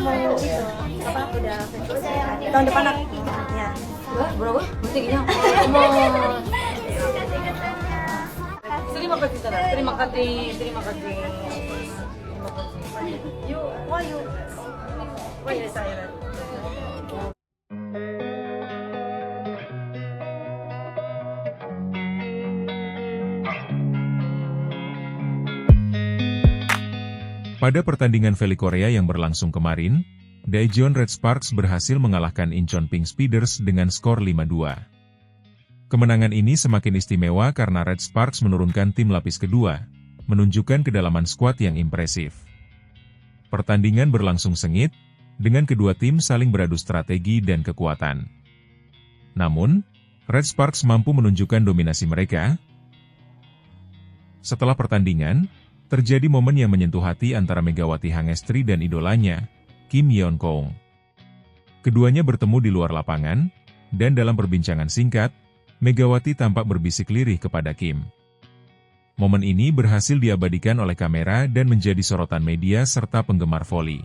mau itu apa udah tahun depan ya. Berapa? Musiknya. Terima kasih, Tara. Terima kasih. Terima kasih. You why you silent? Pada pertandingan Voli Korea yang berlangsung kemarin, Daejeon Red Sparks berhasil mengalahkan Incheon Pink Speeders dengan skor 5-2. Kemenangan ini semakin istimewa karena Red Sparks menurunkan tim lapis kedua, menunjukkan kedalaman skuad yang impresif. Pertandingan berlangsung sengit, dengan kedua tim saling beradu strategi dan kekuatan. Namun, Red Sparks mampu menunjukkan dominasi mereka. Setelah pertandingan, terjadi momen yang menyentuh hati antara Megawati Hangestri dan idolanya, Kim Yeon Kong. Keduanya bertemu di luar lapangan, dan dalam perbincangan singkat, Megawati tampak berbisik lirih kepada Kim. Momen ini berhasil diabadikan oleh kamera dan menjadi sorotan media serta penggemar voli.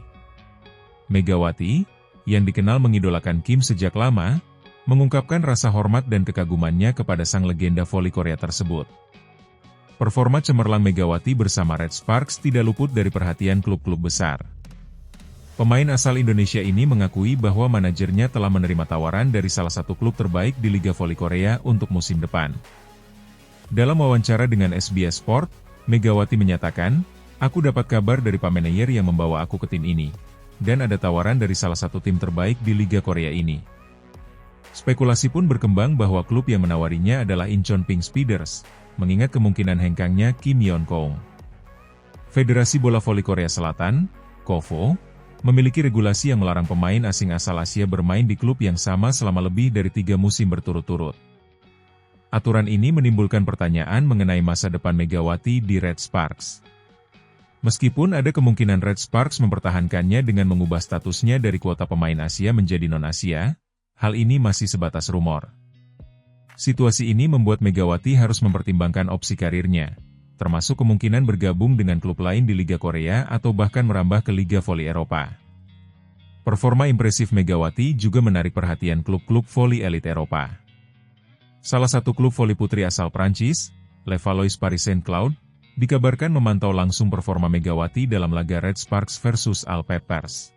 Megawati, yang dikenal mengidolakan Kim sejak lama, mengungkapkan rasa hormat dan kekagumannya kepada sang legenda voli Korea tersebut. Performa cemerlang Megawati bersama Red Sparks tidak luput dari perhatian klub-klub besar. Pemain asal Indonesia ini mengakui bahwa manajernya telah menerima tawaran dari salah satu klub terbaik di Liga Voli Korea untuk musim depan. Dalam wawancara dengan SBS Sport, Megawati menyatakan, "Aku dapat kabar dari Pak Manajer yang membawa aku ke tim ini, dan ada tawaran dari salah satu tim terbaik di Liga Korea ini." Spekulasi pun berkembang bahwa klub yang menawarinya adalah Incheon Pink Speeders, mengingat kemungkinan hengkangnya Kim Yeon Kong. Federasi Bola Voli Korea Selatan, KOVO, memiliki regulasi yang melarang pemain asing asal Asia bermain di klub yang sama selama lebih dari 3 musim berturut-turut. Aturan ini menimbulkan pertanyaan mengenai masa depan Megawati di Red Sparks. Meskipun ada kemungkinan Red Sparks mempertahankannya dengan mengubah statusnya dari kuota pemain Asia menjadi non-Asia, hal ini masih sebatas rumor. Situasi ini membuat Megawati harus mempertimbangkan opsi karirnya, termasuk kemungkinan bergabung dengan klub lain di Liga Korea atau bahkan merambah ke Liga Voli Eropa. Performa impresif Megawati juga menarik perhatian klub-klub voli elit Eropa. Salah satu klub voli putri asal Prancis, Le Valois Paris Saint-Cloud, dikabarkan memantau langsung performa Megawati dalam laga Red Sparks versus Al Peppers.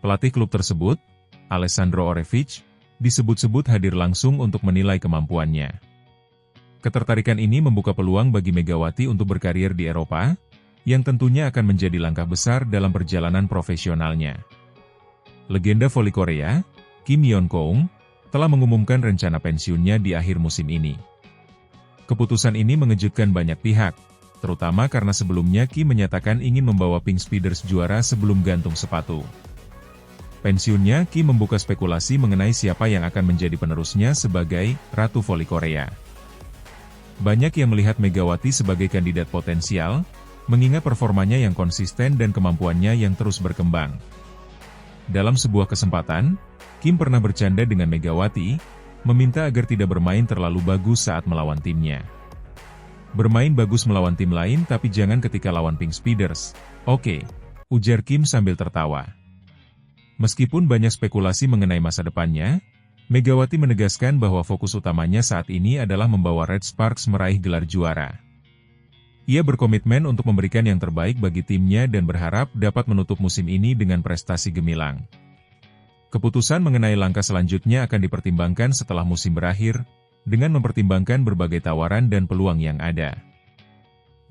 Pelatih klub tersebut, Alessandro Orefic, disebut-sebut hadir langsung untuk menilai kemampuannya. Ketertarikan ini membuka peluang bagi Megawati untuk berkarir di Eropa, yang tentunya akan menjadi langkah besar dalam perjalanan profesionalnya. Legenda voli Korea, Kim Yeon Kong, telah mengumumkan rencana pensiunnya di akhir musim ini. Keputusan ini mengejutkan banyak pihak, terutama karena sebelumnya Kim menyatakan ingin membawa Pink Speeders juara sebelum gantung sepatu. Pensiunnya Kim membuka spekulasi mengenai siapa yang akan menjadi penerusnya sebagai Ratu Voli Korea. Banyak yang melihat Megawati sebagai kandidat potensial, mengingat performanya yang konsisten dan kemampuannya yang terus berkembang. Dalam sebuah kesempatan, Kim pernah bercanda dengan Megawati, meminta agar tidak bermain terlalu bagus saat melawan timnya. "Bermain bagus melawan tim lain tapi jangan ketika lawan Pink Speeders, oke," ujar Kim sambil tertawa. Meskipun banyak spekulasi mengenai masa depannya, Megawati menegaskan bahwa fokus utamanya saat ini adalah membawa Red Sparks meraih gelar juara. Ia berkomitmen untuk memberikan yang terbaik bagi timnya dan berharap dapat menutup musim ini dengan prestasi gemilang. Keputusan mengenai langkah selanjutnya akan dipertimbangkan setelah musim berakhir, dengan mempertimbangkan berbagai tawaran dan peluang yang ada.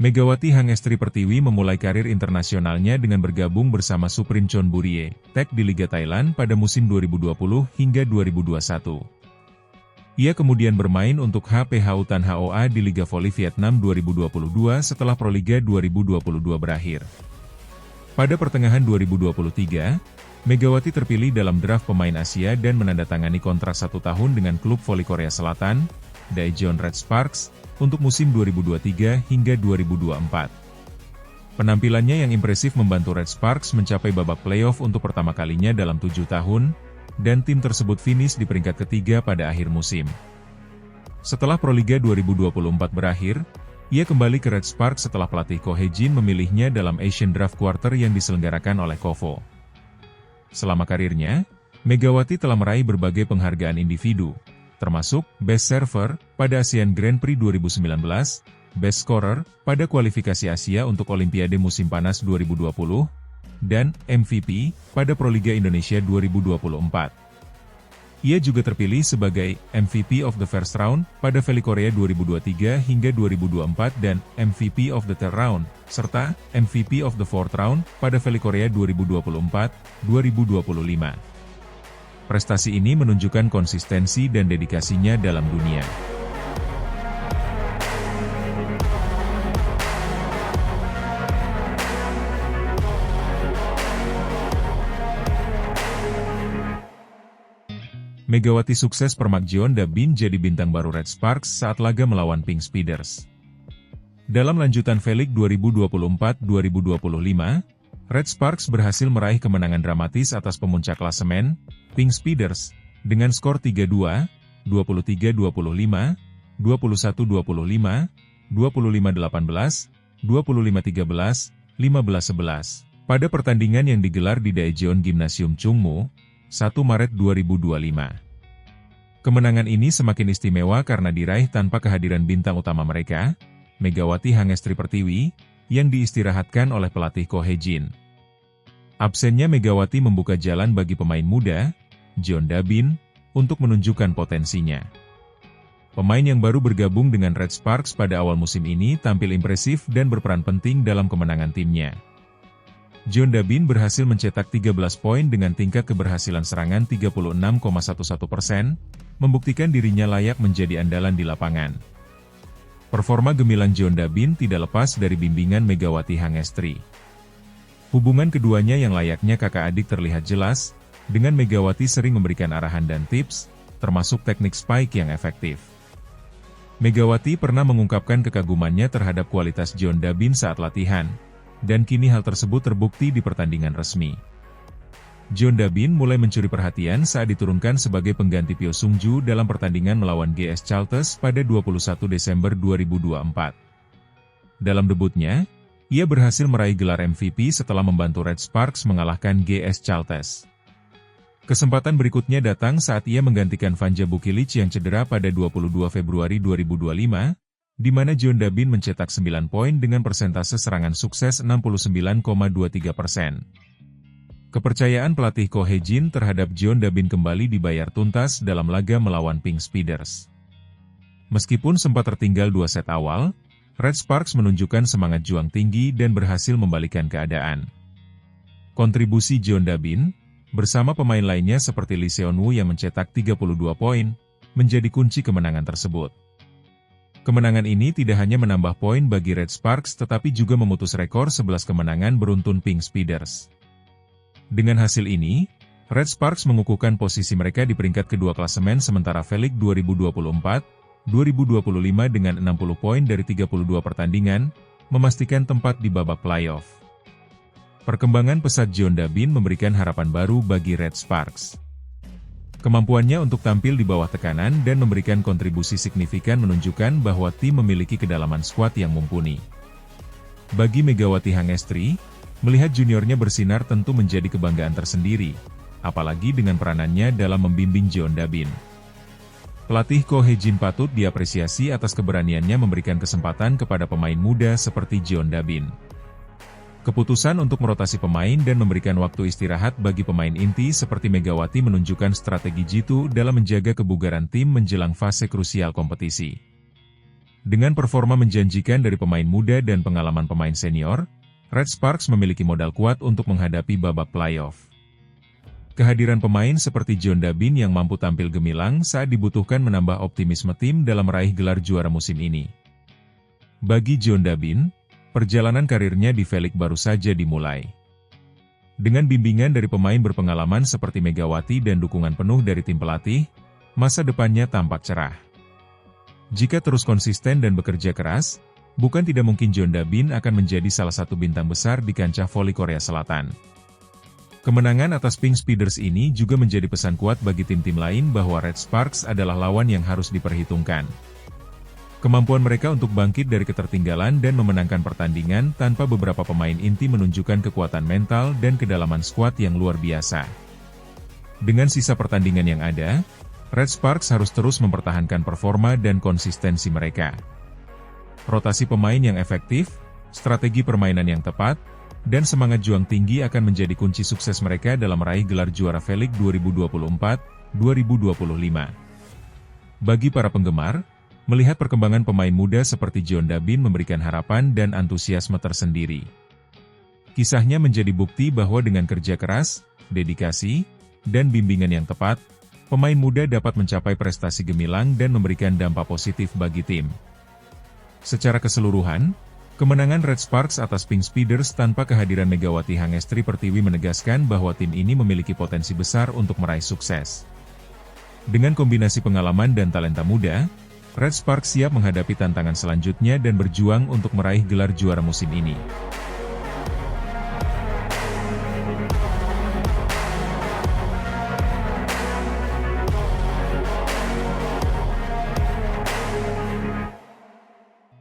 Megawati Hangestri Pertiwi memulai karir internasionalnya dengan bergabung bersama Supreme Chonburi Tech di Liga Thailand pada musim 2020 hingga 2021. Ia kemudian bermain untuk HPH Utan HOA di Liga Voli Vietnam 2022 setelah Proliga 2022 berakhir. Pada pertengahan 2023, Megawati terpilih dalam draft pemain Asia dan menandatangani kontrak 1 tahun dengan klub voli Korea Selatan, Daejeon Red Sparks, untuk musim 2023 hingga 2024. Penampilannya yang impresif membantu Red Sparks mencapai babak playoff untuk pertama kalinya dalam 7 tahun, dan tim tersebut finish di peringkat ketiga pada akhir musim. Setelah Proliga 2024 berakhir, ia kembali ke Red Sparks setelah pelatih Ko Hye-jin memilihnya dalam Asian Draft Quarter yang diselenggarakan oleh KOVO. Selama karirnya, Megawati telah meraih berbagai penghargaan individu, termasuk Best Server pada ASEAN Grand Prix 2019, Best Scorer pada kualifikasi Asia untuk Olimpiade Musim Panas 2020, dan MVP pada Proliga Indonesia 2024. Ia juga terpilih sebagai MVP of the First Round pada Valley Korea 2023 hingga 2024 dan MVP of the Third Round, serta MVP of the Fourth Round pada Valley Korea 2024-2025. Prestasi ini menunjukkan konsistensi dan dedikasinya dalam dunia. Megawati sukses permakjuan Dabin jadi bintang baru Red Sparks saat laga melawan Pink Speeders. Dalam lanjutan V-League 2024-2025, Red Sparks berhasil meraih kemenangan dramatis atas pemuncak klasemen, Pink Speeders, dengan skor 3-2, 23-25, 21-25, 25-18, 25-13, 15-11, pada pertandingan yang digelar di Daejeon Gymnasium Chungmu, 1 Maret 2025. Kemenangan ini semakin istimewa karena diraih tanpa kehadiran bintang utama mereka, Megawati Hangestri Pertiwi, yang diistirahatkan oleh pelatih Ko Hye-jin. Absennya Megawati membuka jalan bagi pemain muda, Jeon Da-bin, untuk menunjukkan potensinya. Pemain yang baru bergabung dengan Red Sparks pada awal musim ini tampil impresif dan berperan penting dalam kemenangan timnya. Jeon Da-bin berhasil mencetak 13 poin dengan tingkat keberhasilan serangan 36,11%, membuktikan dirinya layak menjadi andalan di lapangan. Performa gemilang Jeon Da-bin tidak lepas dari bimbingan Megawati Hangestri. Hubungan keduanya yang layaknya kakak adik terlihat jelas, dengan Megawati sering memberikan arahan dan tips, termasuk teknik spike yang efektif. Megawati pernah mengungkapkan kekagumannya terhadap kualitas Jeon Da-bin saat latihan, dan kini hal tersebut terbukti di pertandingan resmi. Jeon Da-bin mulai mencuri perhatian saat diturunkan sebagai pengganti Pyo Sung-ju dalam pertandingan melawan GS Chalters pada 21 Desember 2024. Dalam debutnya, ia berhasil meraih gelar MVP setelah membantu Red Sparks mengalahkan GS Chalters. Kesempatan berikutnya datang saat ia menggantikan Vanja Bukilic yang cedera pada 22 Februari 2025, di mana Jeon Da-bin mencetak 9 poin dengan persentase serangan sukses 69,23%. Kepercayaan pelatih Ko Hye-jin terhadap Jeon Da-bin kembali dibayar tuntas dalam laga melawan Pink Speeders. Meskipun sempat tertinggal 2 set awal, Red Sparks menunjukkan semangat juang tinggi dan berhasil membalikkan keadaan. Kontribusi Jeon Da-bin, bersama pemain lainnya seperti Lee Seon-woo yang mencetak 32 poin, menjadi kunci kemenangan tersebut. Kemenangan ini tidak hanya menambah poin bagi Red Sparks tetapi juga memutus rekor 11 kemenangan beruntun Pink Speeders. Dengan hasil ini, Red Sparks mengukuhkan posisi mereka di peringkat kedua klasemen sementara V-League 2024-2025 dengan 60 poin dari 32 pertandingan, memastikan tempat di babak playoff. Perkembangan pesat Jeon Da-bin memberikan harapan baru bagi Red Sparks. Kemampuannya untuk tampil di bawah tekanan dan memberikan kontribusi signifikan menunjukkan bahwa tim memiliki kedalaman skuad yang mumpuni. Bagi Megawati Hangestri, melihat juniornya bersinar tentu menjadi kebanggaan tersendiri, apalagi dengan peranannya dalam membimbing Jeon Da-bin. Pelatih Ko Hye-jin patut diapresiasi atas keberaniannya memberikan kesempatan kepada pemain muda seperti Jeon Da-bin. Keputusan untuk merotasi pemain dan memberikan waktu istirahat bagi pemain inti seperti Megawati menunjukkan strategi jitu dalam menjaga kebugaran tim menjelang fase krusial kompetisi. Dengan performa menjanjikan dari pemain muda dan pengalaman pemain senior, Red Sparks memiliki modal kuat untuk menghadapi babak playoff. Kehadiran pemain seperti Jeon Da-bin yang mampu tampil gemilang saat dibutuhkan menambah optimisme tim dalam meraih gelar juara musim ini. Bagi Jeon Da-bin, perjalanan karirnya di V-League baru saja dimulai. Dengan bimbingan dari pemain berpengalaman seperti Megawati dan dukungan penuh dari tim pelatih, masa depannya tampak cerah. Jika terus konsisten dan bekerja keras, bukan tidak mungkin Jeon Da-bin akan menjadi salah satu bintang besar di kancah voli Korea Selatan. Kemenangan atas Pink Speeders ini juga menjadi pesan kuat bagi tim-tim lain bahwa Red Sparks adalah lawan yang harus diperhitungkan. Kemampuan mereka untuk bangkit dari ketertinggalan dan memenangkan pertandingan tanpa beberapa pemain inti menunjukkan kekuatan mental dan kedalaman skuad yang luar biasa. Dengan sisa pertandingan yang ada, Red Sparks harus terus mempertahankan performa dan konsistensi mereka. Rotasi pemain yang efektif, strategi permainan yang tepat, dan semangat juang tinggi akan menjadi kunci sukses mereka dalam meraih gelar juara V-League 2024-2025. Bagi para penggemar, melihat perkembangan pemain muda seperti John Dabin memberikan harapan dan antusiasme tersendiri. Kisahnya menjadi bukti bahwa dengan kerja keras, dedikasi, dan bimbingan yang tepat, pemain muda dapat mencapai prestasi gemilang dan memberikan dampak positif bagi tim. Secara keseluruhan, kemenangan Red Sparks atas Pink Speeders tanpa kehadiran Megawati Hangestri Pertiwi menegaskan bahwa tim ini memiliki potensi besar untuk meraih sukses. Dengan kombinasi pengalaman dan talenta muda, Red Sparks siap menghadapi tantangan selanjutnya dan berjuang untuk meraih gelar juara musim ini.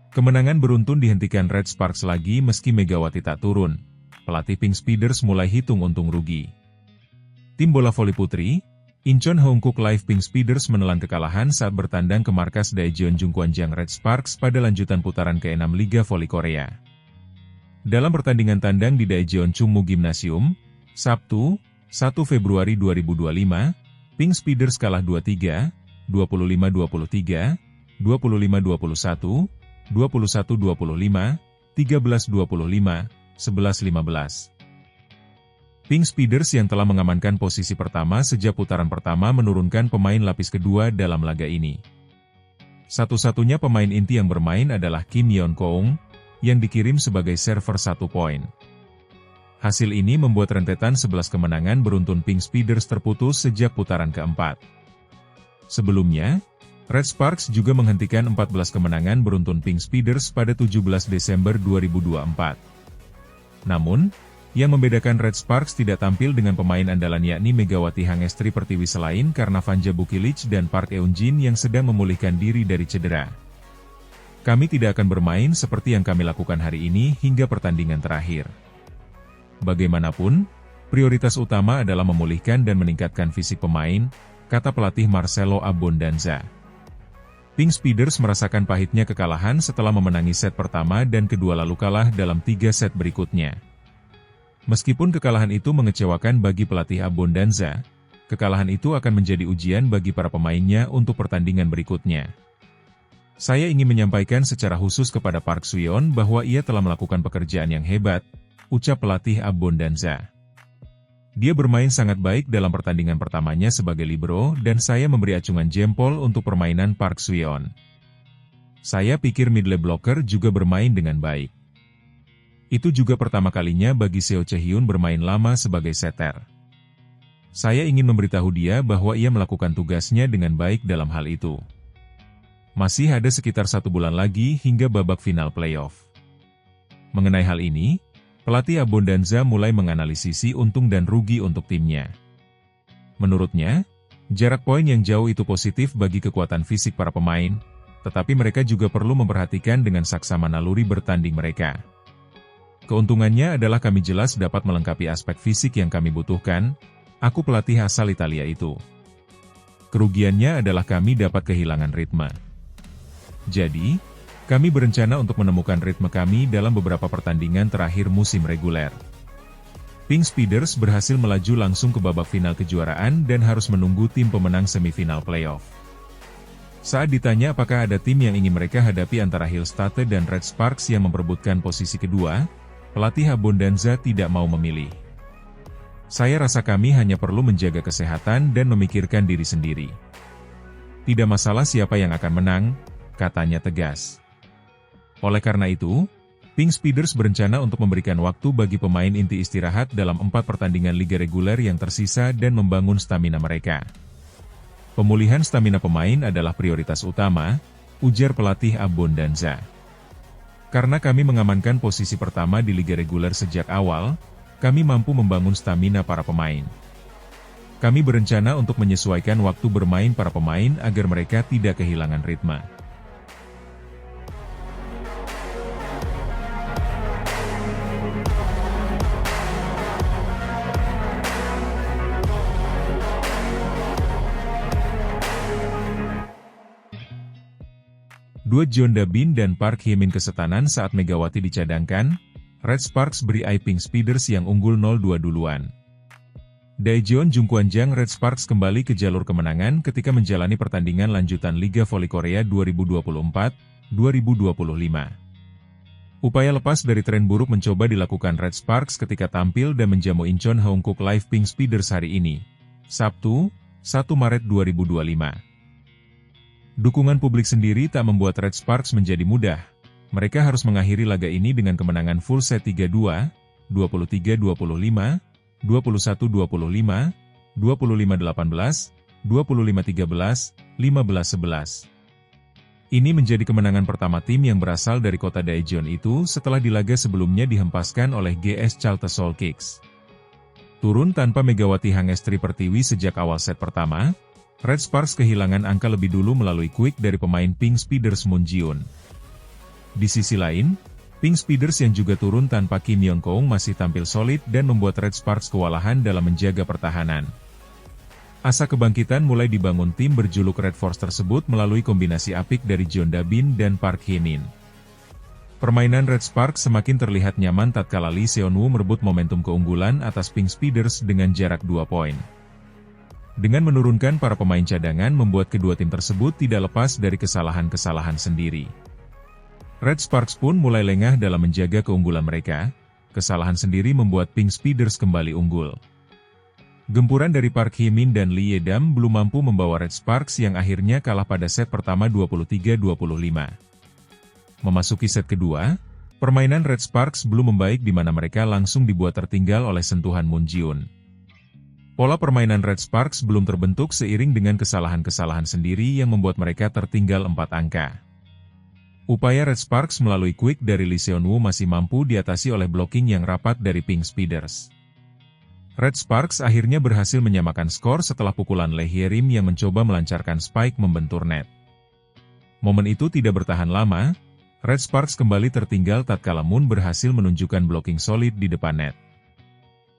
Kemenangan beruntun dihentikan Red Sparks lagi meski Megawati tak turun. Pelatih Pink Speeders mulai hitung untung rugi. Tim bola voli putri, Incheon Hongkook Live Pink Speeders menelan kekalahan saat bertandang ke markas Daejeon Jungkwanjang Red Sparks pada lanjutan putaran ke-6 Liga Voli Korea. Dalam pertandingan tandang di Daejeon Chungmu Gymnasium, Sabtu, 1 Februari 2025, Pink Speeders kalah 2-3, 25-23, 25-21, 21-25, 13-25, 11-15. Pink Speeders yang telah mengamankan posisi pertama sejak putaran pertama menurunkan pemain lapis kedua dalam laga ini. Satu-satunya pemain inti yang bermain adalah Kim Yeon-keung, yang dikirim sebagai server 1 poin. Hasil ini membuat rentetan 11 kemenangan beruntun Pink Speeders terputus sejak putaran keempat. Sebelumnya, Red Sparks juga menghentikan 14 kemenangan beruntun Pink Speeders pada 17 Desember 2024. Namun, yang membedakan Red Sparks tidak tampil dengan pemain andalan yakni Megawati Hangestri Pertiwi selain karena Vanja Bukilic dan Park Eun-jin yang sedang memulihkan diri dari cedera. Kami tidak akan bermain seperti yang kami lakukan hari ini hingga pertandingan terakhir. Bagaimanapun, prioritas utama adalah memulihkan dan meningkatkan fisik pemain, kata pelatih Marcelo Abondanza. Pink Speeders merasakan pahitnya kekalahan setelah memenangi set pertama dan kedua lalu kalah dalam 3 set berikutnya. Meskipun kekalahan itu mengecewakan bagi pelatih Abondanza, kekalahan itu akan menjadi ujian bagi para pemainnya untuk pertandingan berikutnya. Saya ingin menyampaikan secara khusus kepada Park Soo-yeon bahwa ia telah melakukan pekerjaan yang hebat, ucap pelatih Abondanza. Dia bermain sangat baik dalam pertandingan pertamanya sebagai libero dan saya memberi acungan jempol untuk permainan Park Soo-yeon. Saya pikir middle blocker juga bermain dengan baik. Itu juga pertama kalinya bagi Seo Chae-hyun bermain lama sebagai setter. Saya ingin memberitahu dia bahwa ia melakukan tugasnya dengan baik dalam hal itu. Masih ada sekitar 1 bulan lagi hingga babak final playoff. Mengenai hal ini, pelatih Abondanza mulai menganalisis untung dan rugi untuk timnya. Menurutnya, jarak poin yang jauh itu positif bagi kekuatan fisik para pemain, tetapi mereka juga perlu memperhatikan dengan saksama naluri bertanding mereka. Keuntungannya adalah kami jelas dapat melengkapi aspek fisik yang kami butuhkan, aku pelatih asal Italia itu. Kerugiannya adalah kami dapat kehilangan ritme. Jadi, kami berencana untuk menemukan ritme kami dalam beberapa pertandingan terakhir musim reguler. Pink Speeders berhasil melaju langsung ke babak final kejuaraan dan harus menunggu tim pemenang semifinal playoff. Saat ditanya apakah ada tim yang ingin mereka hadapi antara Hillstate dan Red Sparks yang memperebutkan posisi kedua, pelatih Abondanza tidak mau memilih. Saya rasa kami hanya perlu menjaga kesehatan dan memikirkan diri sendiri. Tidak masalah siapa yang akan menang, katanya tegas. Oleh karena itu, Pink Speeders berencana untuk memberikan waktu bagi pemain inti istirahat dalam 4 pertandingan liga reguler yang tersisa dan membangun stamina mereka. Pemulihan stamina pemain adalah prioritas utama, ujar pelatih Abondanza. Karena kami mengamankan posisi pertama di liga reguler sejak awal, kami mampu membangun stamina para pemain. Kami berencana untuk menyesuaikan waktu bermain para pemain agar mereka tidak kehilangan ritme. Dua Jeon Da-bin dan Park Hye-min kesetanan saat Megawati dicadangkan, Red Sparks beri Pink Speeders yang unggul 0-2 duluan. Daejeon Jungkwanjang Red Sparks kembali ke jalur kemenangan ketika menjalani pertandingan lanjutan Liga Voli Korea 2024-2025. Upaya lepas dari tren buruk mencoba dilakukan Red Sparks ketika tampil dan menjamu Incheon Hongkook Live Pink Speeders hari ini, Sabtu, 1 Maret 2025. Dukungan publik sendiri tak membuat Red Sparks menjadi mudah. Mereka harus mengakhiri laga ini dengan kemenangan full set 3-2, 23-25, 21-25, 25-18, 25-13, 15-11. Ini menjadi kemenangan pertama tim yang berasal dari kota Daejeon itu setelah di laga sebelumnya dihempaskan oleh GS Chalte Seoul Kicks. Turun tanpa Megawati Hangestri Pertiwi sejak awal set pertama, Red Sparks kehilangan angka lebih dulu melalui quick dari pemain Pink Speeders Moon Ji-hoon. Di sisi lain, Pink Speeders yang juga turun tanpa Kim Yeon-keung masih tampil solid dan membuat Red Sparks kewalahan dalam menjaga pertahanan. Asa kebangkitan mulai dibangun tim berjuluk Red Force tersebut melalui kombinasi apik dari Jeon Da-bin dan Park Hye-min. Permainan Red Sparks semakin terlihat nyaman tatkala Lee Seon-woo merebut momentum keunggulan atas Pink Speeders dengan jarak 2 poin. Dengan menurunkan para pemain cadangan membuat kedua tim tersebut tidak lepas dari kesalahan-kesalahan sendiri. Red Sparks pun mulai lengah dalam menjaga keunggulan mereka, kesalahan sendiri membuat Pink Speeders kembali unggul. Gempuran dari Park Hye-min dan Lee Ye-dam belum mampu membawa Red Sparks yang akhirnya kalah pada set pertama 23-25. Memasuki set kedua, permainan Red Sparks belum membaik di mana mereka langsung dibuat tertinggal oleh sentuhan Moon Ji-hoon. Pola permainan Red Sparks belum terbentuk seiring dengan kesalahan-kesalahan sendiri yang membuat mereka tertinggal 4 angka. Upaya Red Sparks melalui quick dari Lee Seon-woo masih mampu diatasi oleh blocking yang rapat dari Pink Speeders. Red Sparks akhirnya berhasil menyamakan skor setelah pukulan Lee Hye-rim yang mencoba melancarkan spike membentur net. Momen itu tidak bertahan lama, Red Sparks kembali tertinggal tatkala Moon berhasil menunjukkan blocking solid di depan net.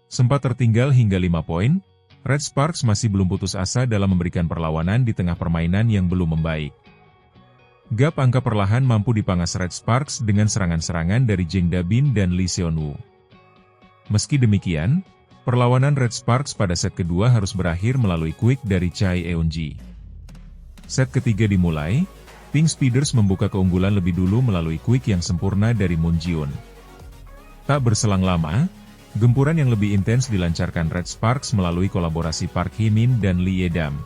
Sempat tertinggal hingga 5 poin, Red Sparks masih belum putus asa dalam memberikan perlawanan di tengah permainan yang belum membaik. Gap angka perlahan mampu dipangas Red Sparks dengan serangan-serangan dari Jeong Da-bin dan Lee Seon-woo. Meski demikian, perlawanan Red Sparks pada set kedua harus berakhir melalui quick dari Chae Eun-ji. Set ketiga dimulai, Pink Speeders membuka keunggulan lebih dulu melalui quick yang sempurna dari Moon Ji-hoon. Tak berselang lama, gempuran yang lebih intens dilancarkan Red Sparks melalui kolaborasi Park Hye-min dan Lee Ye-dam.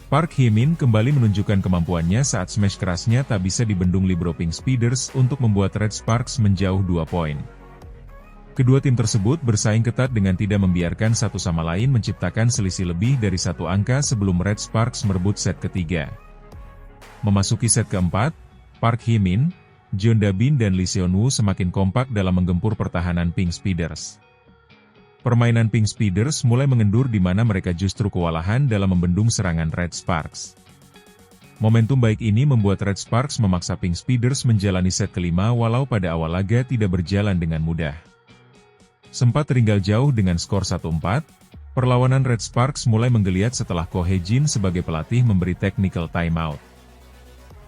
Park Hye-min kembali menunjukkan kemampuannya saat smash kerasnya tak bisa dibendung libero Pink Speeders untuk membuat Red Sparks menjauh 2 poin. Kedua tim tersebut bersaing ketat dengan tidak membiarkan satu sama lain menciptakan selisih lebih dari 1 angka sebelum Red Sparks merebut set ketiga. Memasuki set keempat, Park Hye-min, Jeon Da-bin dan Lee Seon-woo semakin kompak dalam menggempur pertahanan Pink Speeders. Permainan Pink Speeders mulai mengendur di mana mereka justru kewalahan dalam membendung serangan Red Sparks. Momentum baik ini membuat Red Sparks memaksa Pink Speeders menjalani set kelima walau pada awal laga tidak berjalan dengan mudah. Sempat tertinggal jauh dengan skor 1-4, perlawanan Red Sparks mulai menggeliat setelah Ko Hye-jin sebagai pelatih memberi technical timeout.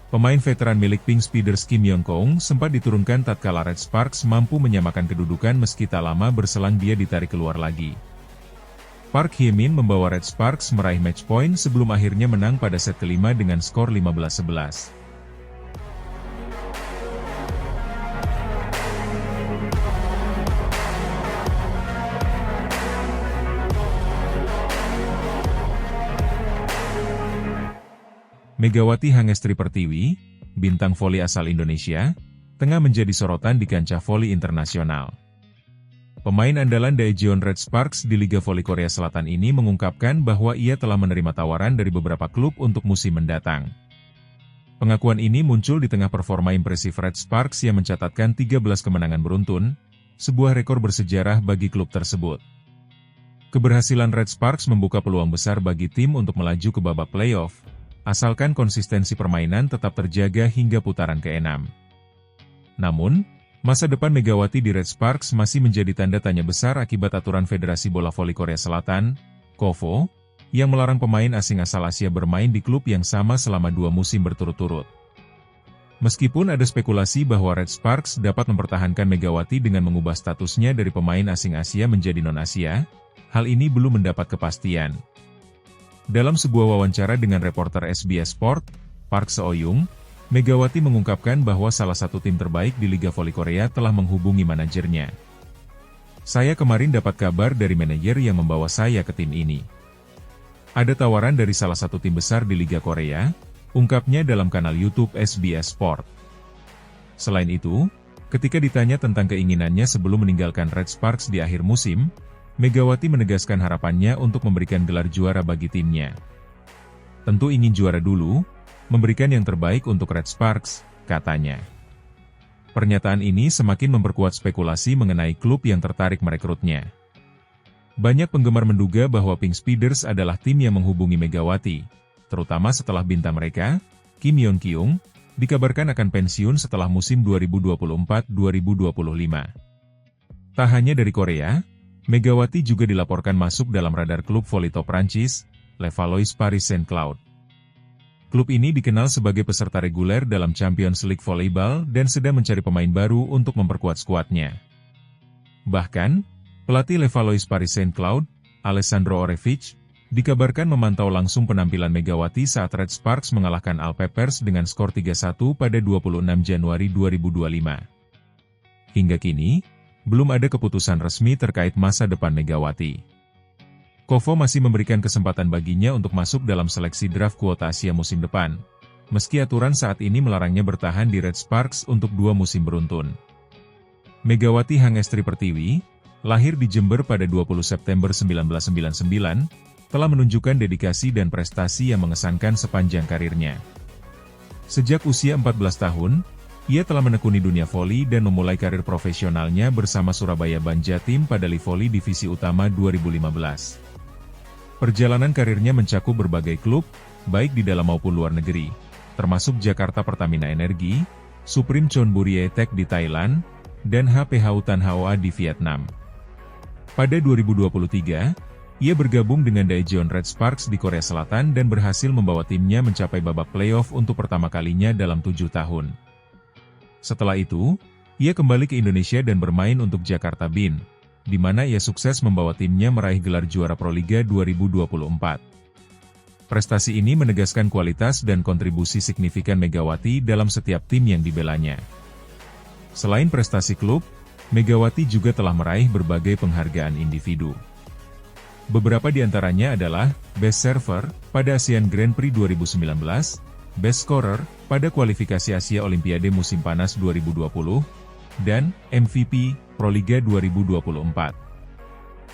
Pemain veteran milik Pink Speeders Kim Yeon-keung sempat diturunkan tatkala Red Sparks mampu menyamakan kedudukan meski tak lama berselang dia ditarik keluar lagi. Park Hye-min membawa Red Sparks meraih match point sebelum akhirnya menang pada set kelima dengan skor 15-11. Megawati Hangestri Pertiwi, bintang voli asal Indonesia, tengah menjadi sorotan di kancah voli internasional. Pemain andalan Daejeon Red Sparks di Liga Voli Korea Selatan ini mengungkapkan bahwa ia telah menerima tawaran dari beberapa klub untuk musim mendatang. Pengakuan ini muncul di tengah performa impresif Red Sparks yang mencatatkan 13 kemenangan beruntun, sebuah rekor bersejarah bagi klub tersebut. Keberhasilan Red Sparks membuka peluang besar bagi tim untuk melaju ke babak playoff, asalkan konsistensi permainan tetap terjaga hingga putaran ke-6. Namun, masa depan Megawati di Red Sparks masih menjadi tanda tanya besar akibat aturan Federasi Bola Voli Korea Selatan, KOVO, yang melarang pemain asing asal Asia bermain di klub yang sama selama 2 musim berturut-turut. Meskipun ada spekulasi bahwa Red Sparks dapat mempertahankan Megawati dengan mengubah statusnya dari pemain asing Asia menjadi non-Asia, hal ini belum mendapat kepastian. Dalam sebuah wawancara dengan reporter SBS Sport, Park Seo-young, Megawati mengungkapkan bahwa salah satu tim terbaik di Liga Voli Korea telah menghubungi manajernya. Saya kemarin dapat kabar dari manajer yang membawa saya ke tim ini. Ada tawaran dari salah satu tim besar di Liga Korea, ungkapnya dalam kanal YouTube SBS Sport. Selain itu, ketika ditanya tentang keinginannya sebelum meninggalkan Red Sparks di akhir musim, Megawati menegaskan harapannya untuk memberikan gelar juara bagi timnya. Tentu ingin juara dulu, memberikan yang terbaik untuk Red Sparks, katanya. Pernyataan ini semakin memperkuat spekulasi mengenai klub yang tertarik merekrutnya. Banyak penggemar menduga bahwa Pink Speeders adalah tim yang menghubungi Megawati, terutama setelah bintang mereka, Kim Yeon-kyung, dikabarkan akan pensiun setelah musim 2024-2025. Tak hanya dari Korea, Megawati juga dilaporkan masuk dalam radar klub voli top Prancis, Le Valois Paris Saint-Cloud. Klub ini dikenal sebagai peserta reguler dalam Champions League Volleyball dan sedang mencari pemain baru untuk memperkuat skuadnya. Bahkan, pelatih Le Valois Paris Saint-Cloud, Alessandro Orefic, dikabarkan memantau langsung penampilan Megawati saat Red Sparks mengalahkan Alpe Pers dengan skor 3-1 pada 26 Januari 2025. Hingga kini, belum ada keputusan resmi terkait masa depan Megawati. Kovo masih memberikan kesempatan baginya untuk masuk dalam seleksi draft kuota Asia musim depan, meski aturan saat ini melarangnya bertahan di Red Sparks untuk 2 musim beruntun. Megawati Hangestri Pertiwi, lahir di Jember pada 20 September 1999, telah menunjukkan dedikasi dan prestasi yang mengesankan sepanjang karirnya. Sejak usia 14 tahun, ia telah menekuni dunia voli dan memulai karir profesionalnya bersama Surabaya Banjatim pada Livoli Divisi Utama 2015. Perjalanan karirnya mencakup berbagai klub, baik di dalam maupun luar negeri, termasuk Jakarta Pertamina Energi, Supreme Chonburi Tech di Thailand, dan HP Hautan Hoa di Vietnam. Pada 2023, ia bergabung dengan Daejeon Red Sparks di Korea Selatan dan berhasil membawa timnya mencapai babak playoff untuk pertama kalinya dalam 7 tahun. Setelah itu, ia kembali ke Indonesia dan bermain untuk Jakarta Bin, di mana ia sukses membawa timnya meraih gelar juara Proliga 2024. Prestasi ini menegaskan kualitas dan kontribusi signifikan Megawati dalam setiap tim yang dibelanya. Selain prestasi klub, Megawati juga telah meraih berbagai penghargaan individu. Beberapa di antaranya adalah Best Server pada ASEAN Grand Prix 2019, Best Scorer pada kualifikasi Asia Olimpiade Musim Panas 2020, dan MVP Proliga 2024.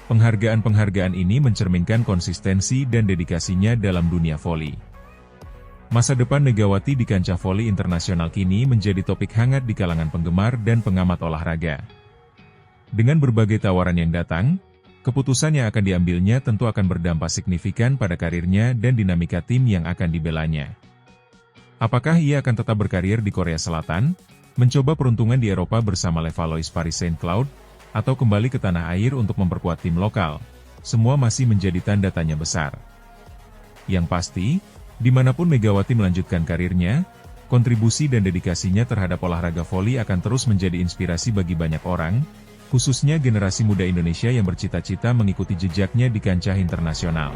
Penghargaan-penghargaan ini mencerminkan konsistensi dan dedikasinya dalam dunia voli. Masa depan Megawati di kancah voli internasional kini menjadi topik hangat di kalangan penggemar dan pengamat olahraga. Dengan berbagai tawaran yang datang, keputusan yang akan diambilnya tentu akan berdampak signifikan pada karirnya dan dinamika tim yang akan dibelanya. Apakah ia akan tetap berkarir di Korea Selatan, mencoba peruntungan di Eropa bersama Le Valois Paris Saint-Cloud, atau kembali ke tanah air untuk memperkuat tim lokal? Semua masih menjadi tanda tanya besar. Yang pasti, dimanapun Megawati melanjutkan karirnya, kontribusi dan dedikasinya terhadap olahraga voli akan terus menjadi inspirasi bagi banyak orang, khususnya generasi muda Indonesia yang bercita-cita mengikuti jejaknya di kancah internasional.